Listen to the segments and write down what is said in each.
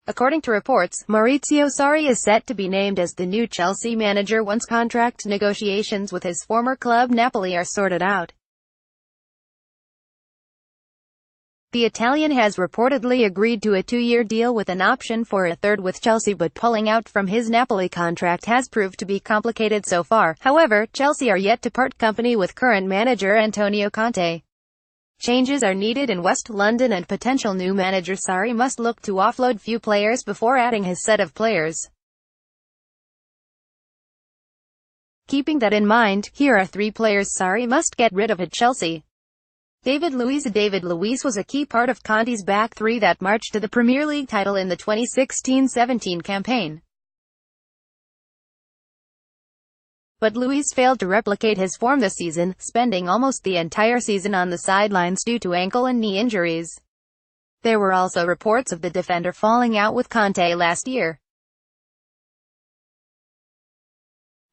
According to reports, Maurizio Sarri is set to be named as the new Chelsea manager once contract negotiations with his former club Napoli are sorted out. The Italian has reportedly agreed to a 2-year deal with an option for a third with Chelsea, but pulling out from his Napoli contract has proved to be complicated so far. However, Chelsea are yet to part company with current manager Antonio Conte. Changes are needed in West London, and potential new manager Sarri must look to offload few players before adding his set of players. Keeping that in mind, here are 3 players Sarri must get rid of at Chelsea. David Luiz was a key part of Conte's back three that marched to the Premier League title in the 2016-17 campaign. But Luiz failed to replicate his form this season, spending almost the entire season on the sidelines due to ankle and knee injuries. There were also reports of the defender falling out with Conte last year.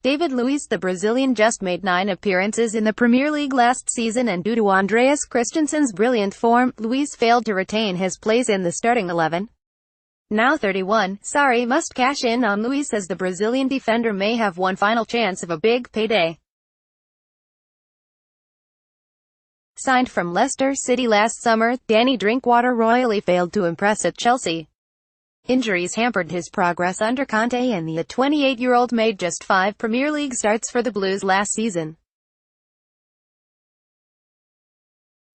David Luiz, the Brazilian, just made 9 appearances in the Premier League last season, and due to Andreas Christensen's brilliant form, Luiz failed to retain his place in the starting 11. Now 31, Sarri must cash in on Luiz, as the Brazilian defender may have one final chance of a big payday. Signed from Leicester City last summer, Danny Drinkwater royally failed to impress at Chelsea. Injuries hampered his progress under Conte, and the 28-year-old made just 5 Premier League starts for the Blues last season.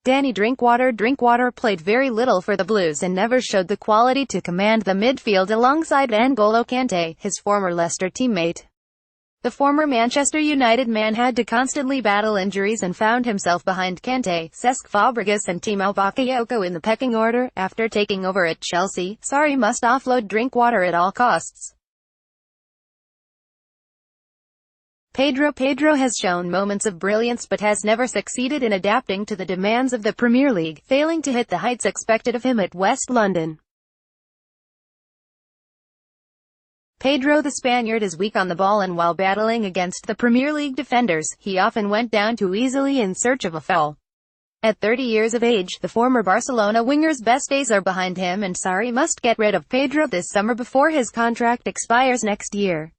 Danny Drinkwater played very little for the Blues and never showed the quality to command the midfield alongside N'Golo Kante, his former Leicester teammate. The former Manchester United man had to constantly battle injuries and found himself behind Kante, Cesc Fabregas and Timo Bakayoko in the pecking order. After taking over at Chelsea, Sarri must offload Drinkwater at all costs. Pedro has shown moments of brilliance but has never succeeded in adapting to the demands of the Premier League, failing to hit the heights expected of him at West London. Pedro the Spaniard is weak on the ball, and while battling against the Premier League defenders, he often went down too easily in search of a foul. At 30 years of age, the former Barcelona winger's best days are behind him, and Sarri must get rid of Pedro this summer before his contract expires next year.